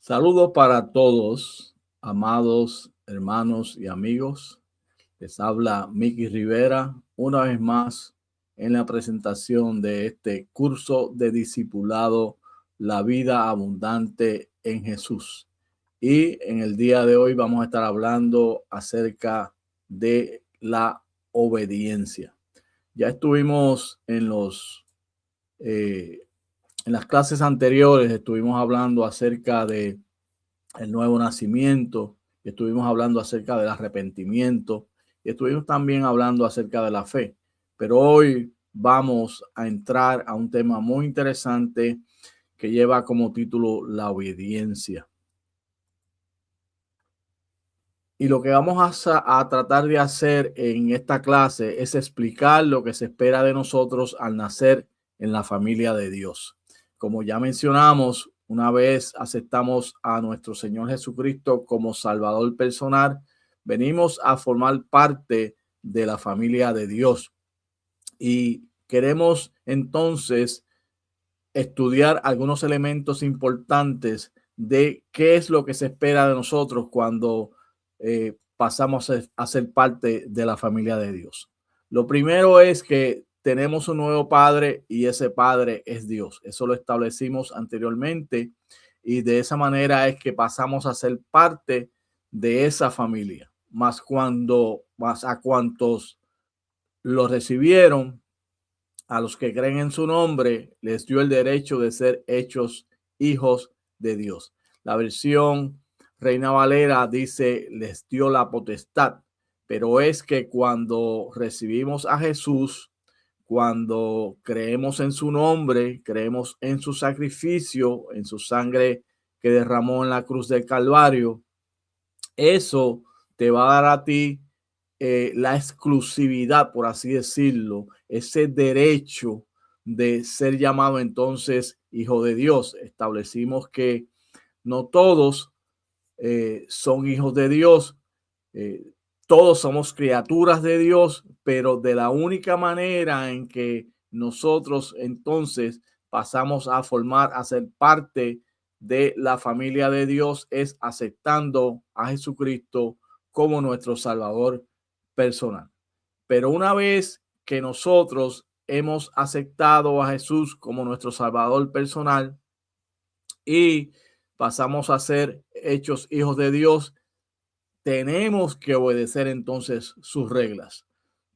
Saludos para todos, amados hermanos y amigos. Les habla Miki Rivera una vez más en la presentación de este curso de discipulado, La vida abundante en Jesús. Y en el día de hoy vamos a estar hablando acerca de la obediencia. Ya estuvimos en las clases anteriores, estuvimos hablando acerca de el nuevo nacimiento, estuvimos hablando acerca del arrepentimiento y estuvimos también hablando acerca de la fe. Pero hoy vamos a entrar a un tema muy interesante que lleva como título la obediencia. Y lo que vamos a tratar de hacer en esta clase es explicar lo que se espera de nosotros al nacer en la familia de Dios. Como ya mencionamos, una vez aceptamos a nuestro Señor Jesucristo como Salvador personal, venimos a formar parte de la familia de Dios. Y queremos entonces estudiar algunos elementos importantes de qué es lo que se espera de nosotros cuando pasamos a ser parte de la familia de Dios. Lo primero es que tenemos un nuevo padre y ese padre es Dios. Eso lo establecimos anteriormente y de esa manera es que pasamos a ser parte de esa familia. Más a cuantos lo recibieron, a los que creen en su nombre, les dio el derecho de ser hechos hijos de Dios. La versión Reina Valera dice, les dio la potestad, pero es que cuando recibimos a Jesús, cuando creemos en su nombre, creemos en su sacrificio, en su sangre que derramó en la cruz del Calvario, eso te va a dar a ti la exclusividad, por así decirlo, ese derecho de ser llamado entonces hijo de Dios. Establecimos que no todos son hijos de Dios, eh, todos somos criaturas de Dios, pero de la única manera en que nosotros entonces pasamos a a ser parte de la familia de Dios es aceptando a Jesucristo como nuestro Salvador personal. Pero una vez que nosotros hemos aceptado a Jesús como nuestro Salvador personal y pasamos a ser hechos hijos de Dios, tenemos que obedecer entonces sus reglas.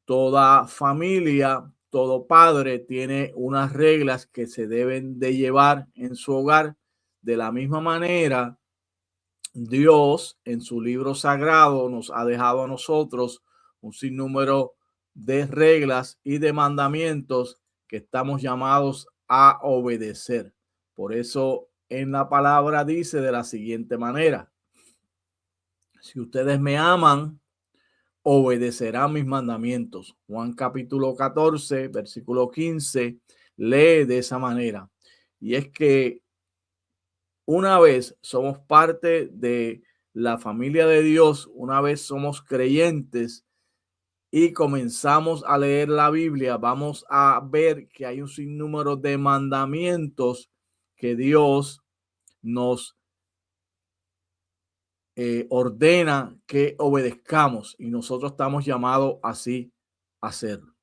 Toda familia, todo padre tiene unas reglas que se deben de llevar en su hogar. De la misma manera, Dios en su libro sagrado nos ha dejado a nosotros un sinnúmero de reglas y de mandamientos que estamos llamados a obedecer. Por eso en la palabra dice de la siguiente manera: si ustedes me aman, obedecerán mis mandamientos. Juan capítulo 14, versículo 15, lee de esa manera. Y es que una vez somos parte de la familia de Dios, una vez somos creyentes y comenzamos a leer la Biblia, vamos a ver que hay un sinnúmero de mandamientos que Dios nos ordena que obedezcamos y nosotros estamos llamados así a hacerlo.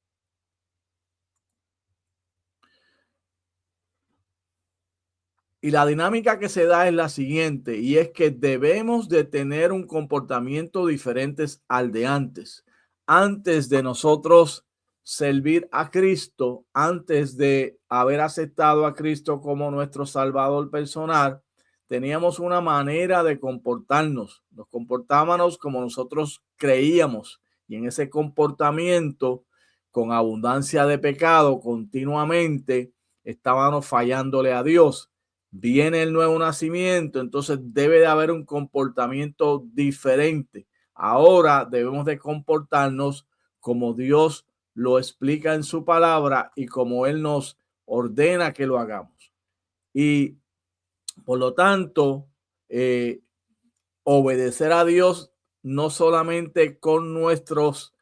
Y la dinámica que se da es la siguiente, y es que debemos de tener un comportamiento diferente al de antes. Antes de nosotros servir a Cristo, antes de haber aceptado a Cristo como nuestro Salvador personal, teníamos una manera de comportarnos. Nos comportábamos como nosotros creíamos, y en ese comportamiento, con abundancia de pecado, continuamente estábamos fallándole a Dios. Viene el nuevo nacimiento, entonces debe de haber un comportamiento diferente. Ahora debemos de comportarnos como Dios lo explica en su palabra y como Él nos ordena que lo hagamos. Y por lo tanto, obedecer a Dios no solamente con nuestros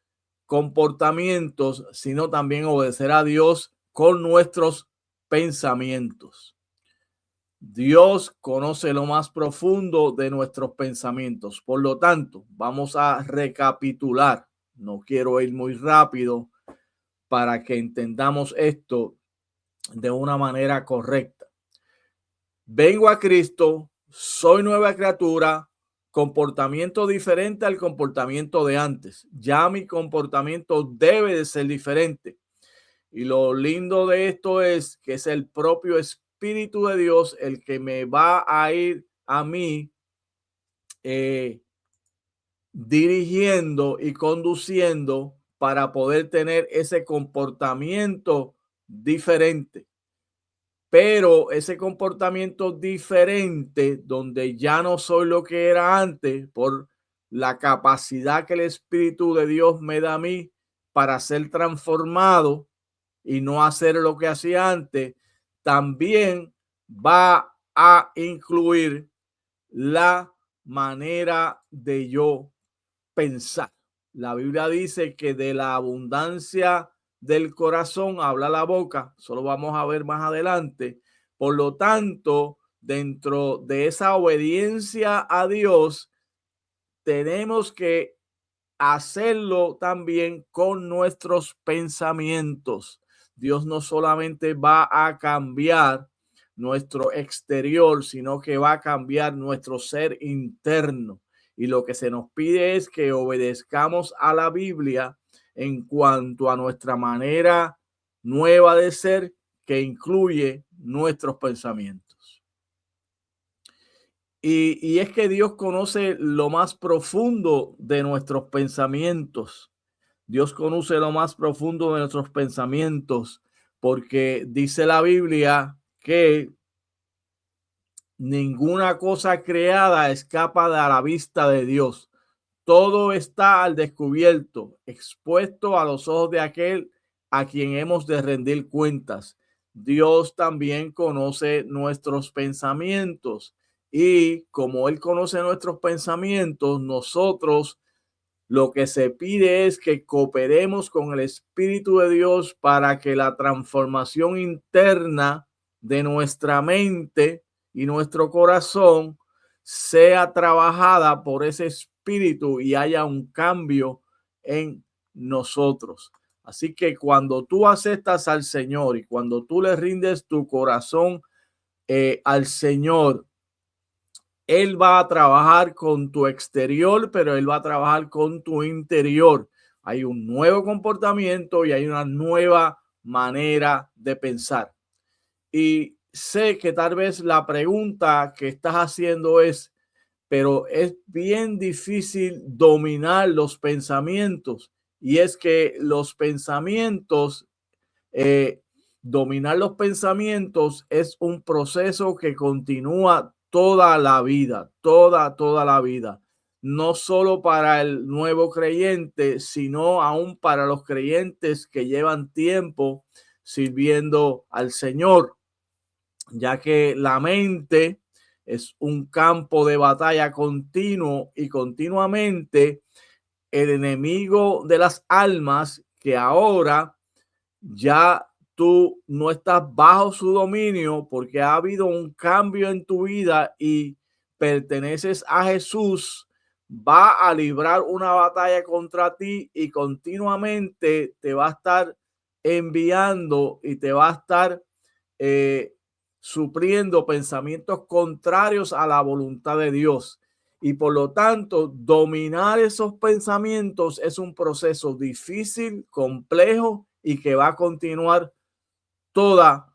comportamientos, sino también obedecer a Dios con nuestros pensamientos. Dios conoce lo más profundo de nuestros pensamientos. Por lo tanto, vamos a recapitular. No quiero ir muy rápido para que entendamos esto de una manera correcta. Vengo a Cristo, soy nueva criatura, comportamiento diferente al comportamiento de antes. Ya mi comportamiento debe de ser diferente. Y lo lindo de esto es que es el propio Espíritu de Dios el que me va a ir a mí dirigiendo y conduciendo para poder tener ese comportamiento diferente. Pero ese comportamiento diferente, donde ya no soy lo que era antes, por la capacidad que el Espíritu de Dios me da a mí para ser transformado y no hacer lo que hacía antes, también va a incluir la manera de yo pensar. La Biblia dice que de la abundancia del corazón habla la boca, solo vamos a ver más adelante. Por lo tanto, dentro de esa obediencia a Dios, tenemos que hacerlo también con nuestros pensamientos. Dios no solamente va a cambiar nuestro exterior, sino que va a cambiar nuestro ser interno. Y lo que se nos pide es que obedezcamos a la Biblia en cuanto a nuestra manera nueva de ser, que incluye nuestros pensamientos. Y es que Dios conoce lo más profundo de nuestros pensamientos. Dios conoce lo más profundo de nuestros pensamientos, porque dice la Biblia que ninguna cosa creada escapa de la vista de Dios. Todo está al descubierto, expuesto a los ojos de aquel a quien hemos de rendir cuentas. Dios también conoce nuestros pensamientos y como Él conoce nuestros pensamientos, nosotros lo que se pide es que cooperemos con el Espíritu de Dios para que la transformación interna de nuestra mente y nuestro corazón sea trabajada por ese Espíritu y haya un cambio en nosotros. Así que cuando tú aceptas al Señor y cuando tú le rindes tu corazón al Señor, Él va a trabajar con tu exterior, pero Él va a trabajar con tu interior. Hay un nuevo comportamiento y hay una nueva manera de pensar. Y sé que tal vez la pregunta que estás haciendo es, pero es bien difícil dominar los pensamientos. Y es que los pensamientos, dominar los pensamientos es un proceso que continúa toda la vida, toda la vida. No solo para el nuevo creyente, sino aún para los creyentes que llevan tiempo sirviendo al Señor, ya que la mente es un campo de batalla continuo y continuamente el enemigo de las almas que ahora ya tú no estás bajo su dominio porque ha habido un cambio en tu vida y perteneces a Jesús, va a librar una batalla contra ti y continuamente te va a estar enviando y te va a estar eh, supliendo pensamientos contrarios a la voluntad de Dios. Y por lo tanto, dominar esos pensamientos es un proceso difícil, complejo y que va a continuar toda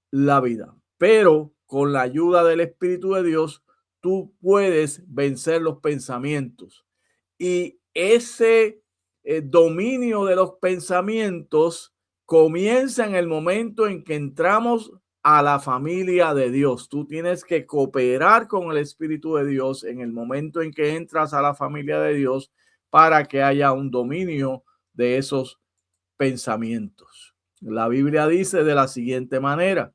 la vida. Pero con la ayuda del Espíritu de Dios, tú puedes vencer los pensamientos. Y ese dominio de los pensamientos comienza en el momento en que entramos a la familia de Dios. Tú tienes que cooperar con el Espíritu de Dios en el momento en que entras a la familia de Dios para que haya un dominio de esos pensamientos. La Biblia dice de la siguiente manera: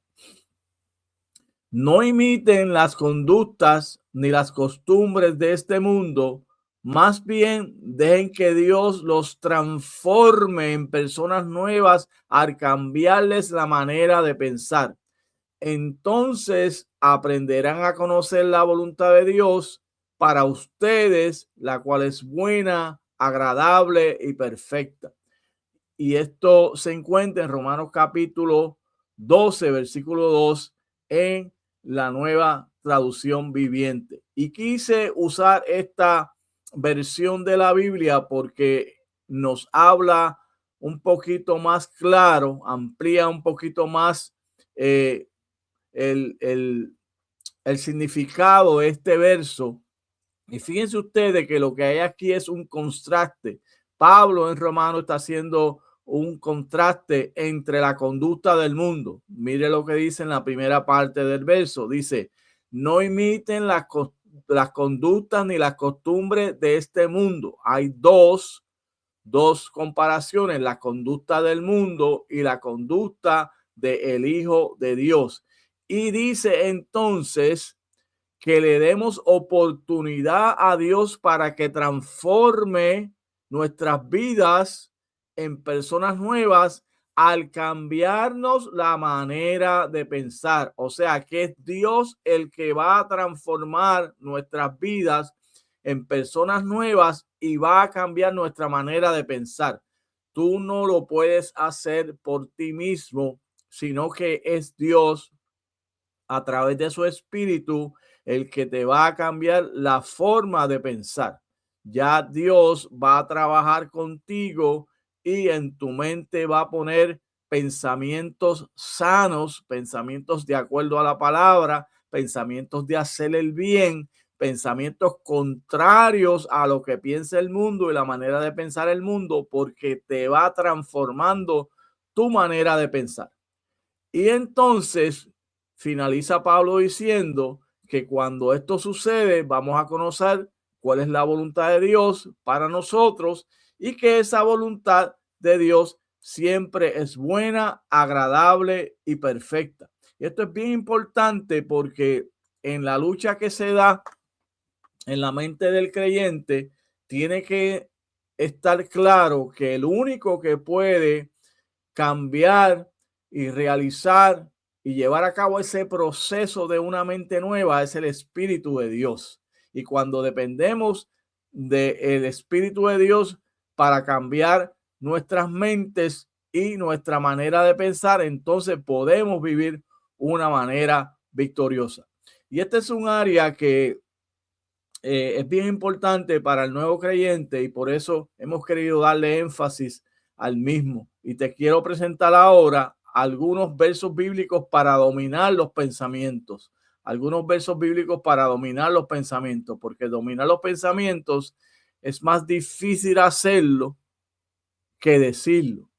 no imiten las conductas ni las costumbres de este mundo, más bien dejen que Dios los transforme en personas nuevas al cambiarles la manera de pensar. entonces aprenderán a conocer la voluntad de Dios para ustedes, la cual es buena, agradable y perfecta. Y esto se encuentra en Romanos capítulo 12, versículo 2, en la Nueva Traducción Viviente. Y quise usar esta versión de la Biblia porque nos habla un poquito más claro, amplía un poquito más eh, el, el, el significado de este verso. Y fíjense ustedes que lo que hay aquí es un contraste. Pablo en Romano está haciendo un contraste entre la conducta del mundo. Mire lo que dice en la primera parte del verso. Dice, no imiten las conductas ni las costumbres de este mundo. Hay dos comparaciones, la conducta del mundo y la conducta del Hijo de Dios. Y dice entonces que le demos oportunidad a Dios para que transforme nuestras vidas en personas nuevas al cambiarnos la manera de pensar. O sea, que es Dios el que va a transformar nuestras vidas en personas nuevas y va a cambiar nuestra manera de pensar. Tú no lo puedes hacer por ti mismo, sino que es Dios a través de su espíritu el que te va a cambiar la forma de pensar. Ya Dios va a trabajar contigo y en tu mente va a poner pensamientos sanos, pensamientos de acuerdo a la palabra, pensamientos de hacer el bien, pensamientos contrarios a lo que piensa el mundo y la manera de pensar el mundo, porque te va transformando tu manera de pensar. Y entonces finaliza Pablo diciendo que cuando esto sucede, vamos a conocer cuál es la voluntad de Dios para nosotros y que esa voluntad de Dios siempre es buena, agradable y perfecta. Y esto es bien importante porque en la lucha que se da en la mente del creyente, tiene que estar claro que el único que puede cambiar y realizar y llevar a cabo ese proceso de una mente nueva es el Espíritu de Dios. Y cuando dependemos del Espíritu de Dios para cambiar nuestras mentes y nuestra manera de pensar, entonces podemos vivir una manera victoriosa. Y este es un área que es bien importante para el nuevo creyente y por eso hemos querido darle énfasis al mismo. Y te quiero presentar ahora algunos versos bíblicos para dominar los pensamientos. Algunos versos bíblicos para dominar los pensamientos, porque dominar los pensamientos es más difícil hacerlo que decirlo.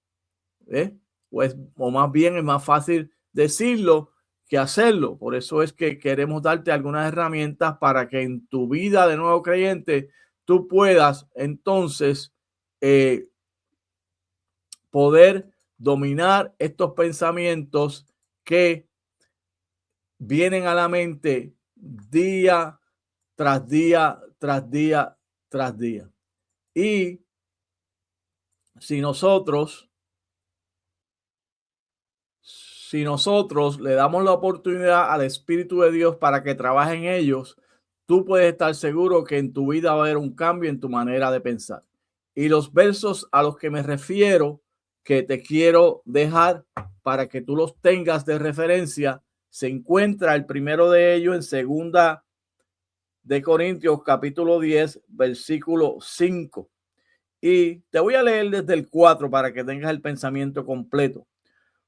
¿Eh? O más bien es más fácil decirlo que hacerlo. Por eso es que queremos darte algunas herramientas para que en tu vida de nuevo creyente tú puedas entonces poder dominar estos pensamientos que vienen a la mente día tras día, tras día, tras día. Y si nosotros le damos la oportunidad al Espíritu de Dios para que trabaje en ellos, tú puedes estar seguro que en tu vida va a haber un cambio en tu manera de pensar. Y los versos a los que me refiero, que te quiero dejar para que tú los tengas de referencia, se encuentra el primero de ellos en segunda de Corintios capítulo 10, versículo 5. Y te voy a leer desde el 4 para que tengas el pensamiento completo.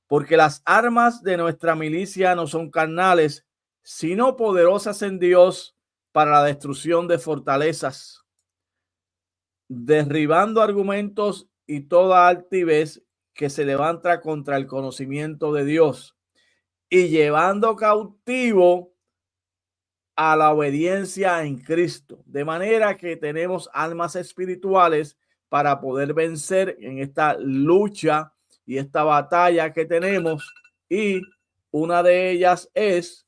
Porque las armas de nuestra milicia no son carnales, sino poderosas en Dios para la destrucción de fortalezas, derribando argumentos y toda altivez que se levanta contra el conocimiento de Dios y llevando cautivo a la obediencia en Cristo. De manera que tenemos armas espirituales para poder vencer en esta lucha y esta batalla que tenemos. Y una de ellas es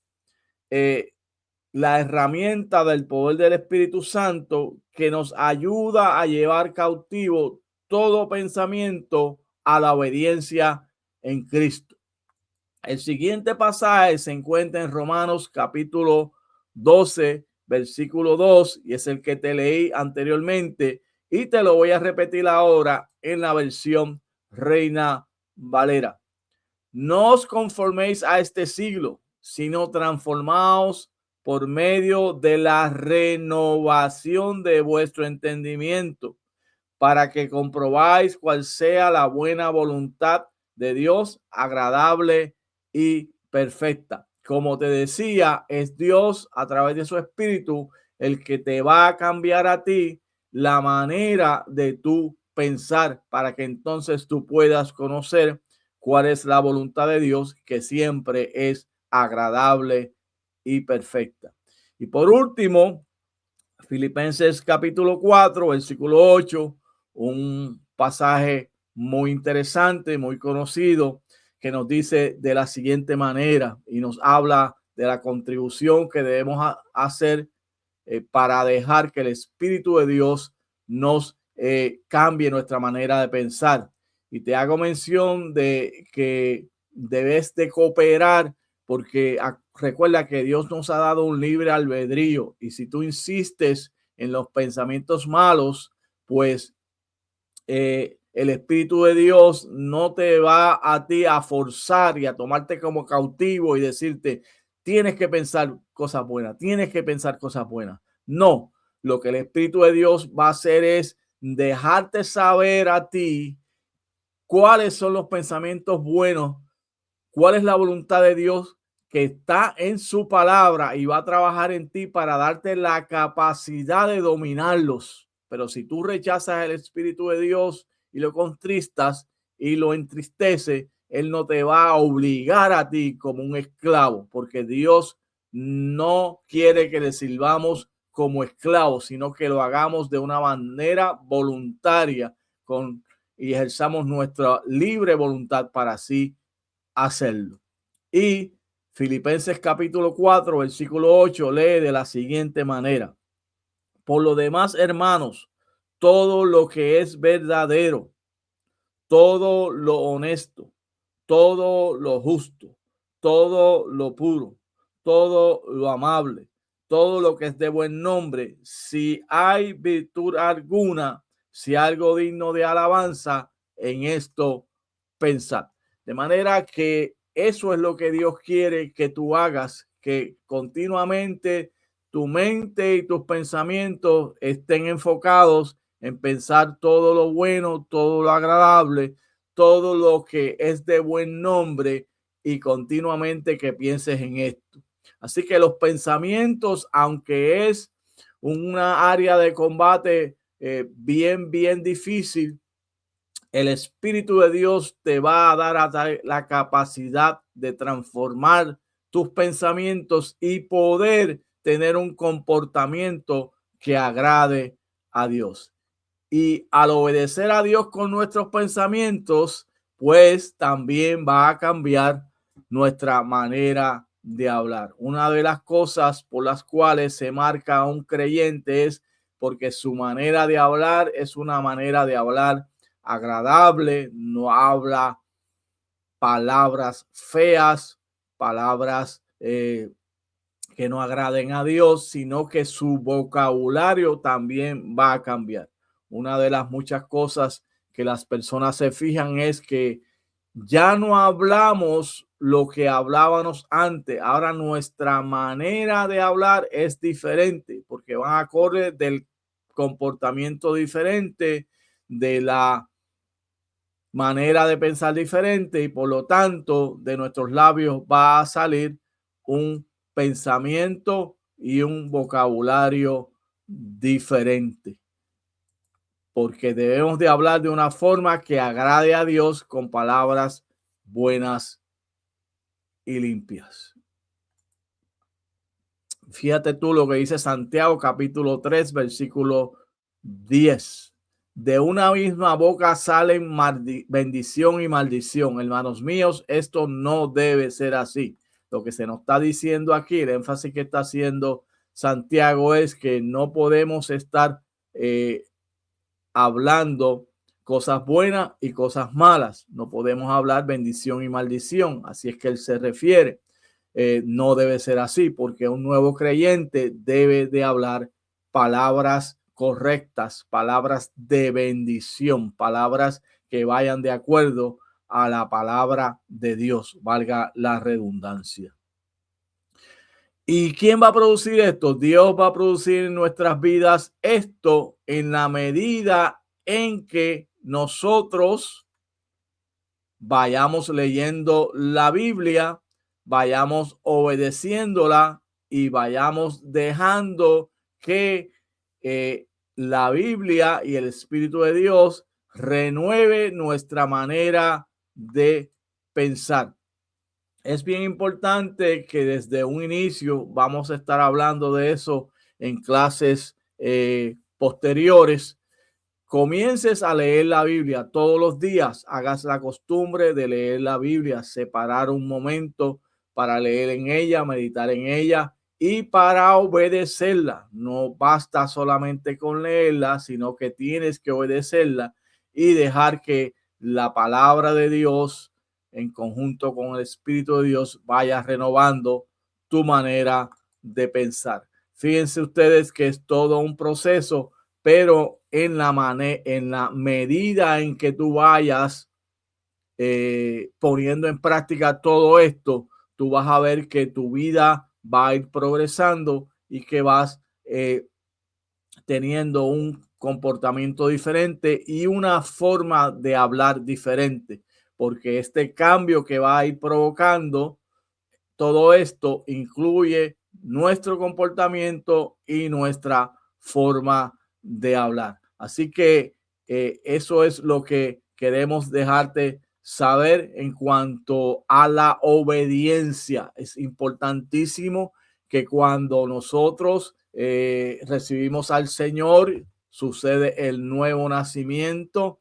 la herramienta del poder del Espíritu Santo que nos ayuda a llevar cautivo todo pensamiento a la obediencia en Cristo. El siguiente pasaje se encuentra en Romanos capítulo 12, versículo 2, y es el que te leí anteriormente, y te lo voy a repetir ahora en la versión Reina Valera. No os conforméis a este siglo, sino transformaos por medio de la renovación de vuestro entendimiento, para que comprobáis cuál sea la buena voluntad de Dios, agradable y perfecta. Como te decía, es Dios a través de su Espíritu el que te va a cambiar a ti la manera de tu pensar, para que entonces tú puedas conocer cuál es la voluntad de Dios, que siempre es agradable y perfecta. Y por último, Filipenses capítulo 4, versículo 8, un pasaje muy interesante, muy conocido, que nos dice de la siguiente manera y nos habla de la contribución que debemos hacer para dejar que el Espíritu de Dios nos cambie nuestra manera de pensar. Y te hago mención de que debes de cooperar, porque recuerda que Dios nos ha dado un libre albedrío, y si tú insistes en los pensamientos malos, pues el Espíritu de Dios no te va a ti a forzar y a tomarte como cautivo y decirte, tienes que pensar cosas buenas, tienes que pensar cosas buenas. No, lo que el Espíritu de Dios va a hacer es dejarte saber a ti cuáles son los pensamientos buenos, cuál es la voluntad de Dios que está en su palabra, y va a trabajar en ti para darte la capacidad de dominarlos. Pero si tú rechazas el Espíritu de Dios y lo contristas y lo entristece, Él no te va a obligar a ti como un esclavo, porque Dios no quiere que le sirvamos como esclavos, sino que lo hagamos de una manera voluntaria y ejerzamos nuestra libre voluntad para así hacerlo. Y Filipenses capítulo 4, versículo 8 lee de la siguiente manera: por lo demás, hermanos, todo lo que es verdadero, todo lo honesto, todo lo justo, todo lo puro, todo lo amable, todo lo que es de buen nombre, si hay virtud alguna, si algo digno de alabanza, en esto pensad. De manera que eso es lo que Dios quiere que tú hagas, que continuamente tu mente y tus pensamientos estén enfocados en pensar todo lo bueno, todo lo agradable, todo lo que es de buen nombre, y continuamente que pienses en esto. Así que los pensamientos, aunque es una área de combate bien difícil, el Espíritu de Dios te va a dar la capacidad de transformar tus pensamientos y poder tener un comportamiento que agrade a Dios. Y al obedecer a Dios con nuestros pensamientos, pues también va a cambiar nuestra manera de hablar. Una de las cosas por las cuales se marca a un creyente es porque su manera de hablar es una manera de hablar agradable, no habla palabras feas, palabras que no agraden a Dios, sino que su vocabulario también va a cambiar. Una de las muchas cosas que las personas se fijan es que ya no hablamos lo que hablábamos antes. Ahora nuestra manera de hablar es diferente, porque van acorde del comportamiento diferente, de la manera de pensar diferente, y por lo tanto de nuestros labios va a salir un pensamiento y un vocabulario diferente, porque debemos de hablar de una forma que agrade a Dios, con palabras buenas y limpias. Fíjate tú lo que dice Santiago capítulo 3, versículo 10. De una misma boca salen bendición y maldición. Hermanos míos, esto no debe ser así. Lo que se nos está diciendo aquí, el énfasis que está haciendo Santiago, es que no podemos estar hablando cosas buenas y cosas malas. No podemos hablar bendición y maldición. Así es que él se refiere. No debe ser así, porque un nuevo creyente debe de hablar palabras correctas, palabras de bendición, palabras que vayan de acuerdo a la palabra de Dios, valga la redundancia. ¿Y quién va a producir esto? Dios va a producir en nuestras vidas esto en la medida en que nosotros vayamos leyendo la Biblia, vayamos obedeciéndola y vayamos dejando que la Biblia y el Espíritu de Dios renueve nuestra manera de pensar. Es bien importante que desde un inicio vamos a estar hablando de eso en clases posteriores. Comiences a leer la Biblia todos los días, hagas la costumbre de leer la Biblia, separar un momento para leer en ella, meditar en ella y para obedecerla. No basta solamente con leerla, sino que tienes que obedecerla y dejar que la palabra de Dios en conjunto con el Espíritu de Dios vaya renovando tu manera de pensar. Fíjense ustedes que es todo un proceso, pero en la medida en que tú vayas poniendo en práctica todo esto, tú vas a ver que tu vida va a ir progresando y que vas teniendo un comportamiento diferente y una forma de hablar diferente, porque este cambio que va a ir provocando todo esto incluye nuestro comportamiento y nuestra forma de hablar. Así que eso es lo que queremos dejarte saber en cuanto a la obediencia. Es importantísimo que cuando nosotros recibimos al Señor, sucede el nuevo nacimiento,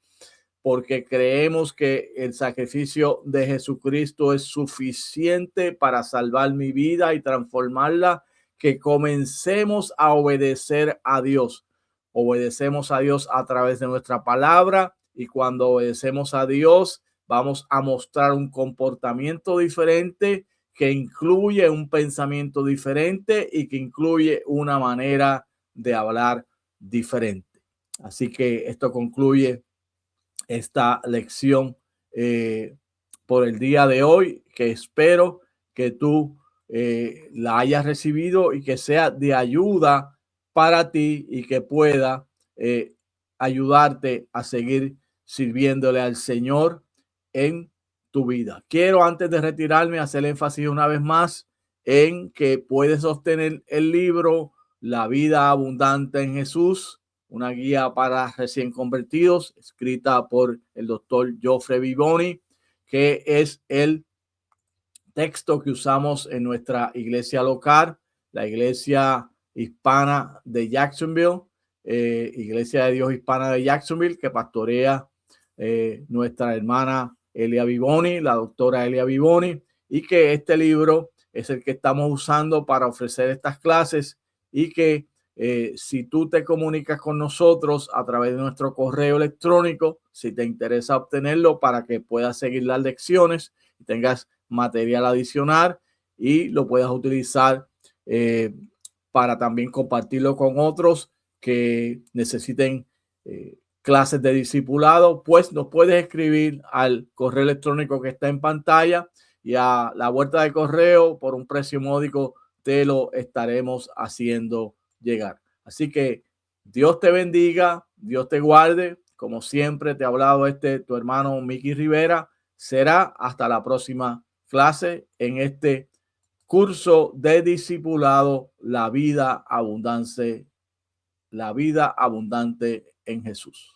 porque creemos que el sacrificio de Jesucristo es suficiente para salvar mi vida y transformarla, que comencemos a obedecer a Dios. Obedecemos a Dios a través de nuestra palabra, y cuando obedecemos a Dios vamos a mostrar un comportamiento diferente que incluye un pensamiento diferente y que incluye una manera de hablar diferente. Así que esto concluye esta lección por el día de hoy, que espero que tú la hayas recibido y que sea de ayuda para ti y que pueda ayudarte a seguir sirviéndole al Señor en tu vida. Quiero, antes de retirarme, hacer énfasis una vez más en que puedes obtener el libro La vida abundante en Jesús, una guía para recién convertidos, escrita por el doctor Geoffrey Vivoni, que es el texto que usamos en nuestra iglesia local, la iglesia hispana de Jacksonville, Iglesia de Dios Hispana de Jacksonville, que pastorea nuestra hermana Elia Vivoni, la doctora Elia Vivoni, y que este libro es el que estamos usando para ofrecer estas clases, y que si tú te comunicas con nosotros a través de nuestro correo electrónico, si te interesa obtenerlo para que puedas seguir las lecciones y tengas material adicional y lo puedas utilizar para también compartirlo con otros que necesiten clases de discipulado, pues nos puedes escribir al correo electrónico que está en pantalla, y a la vuelta de correo por un precio módico te lo estaremos haciendo llegar. Así que Dios te bendiga, Dios te guarde. Como siempre te ha hablado tu hermano Mickey Rivera. Será hasta la próxima clase en este curso de discipulado, la vida abundante en Jesús.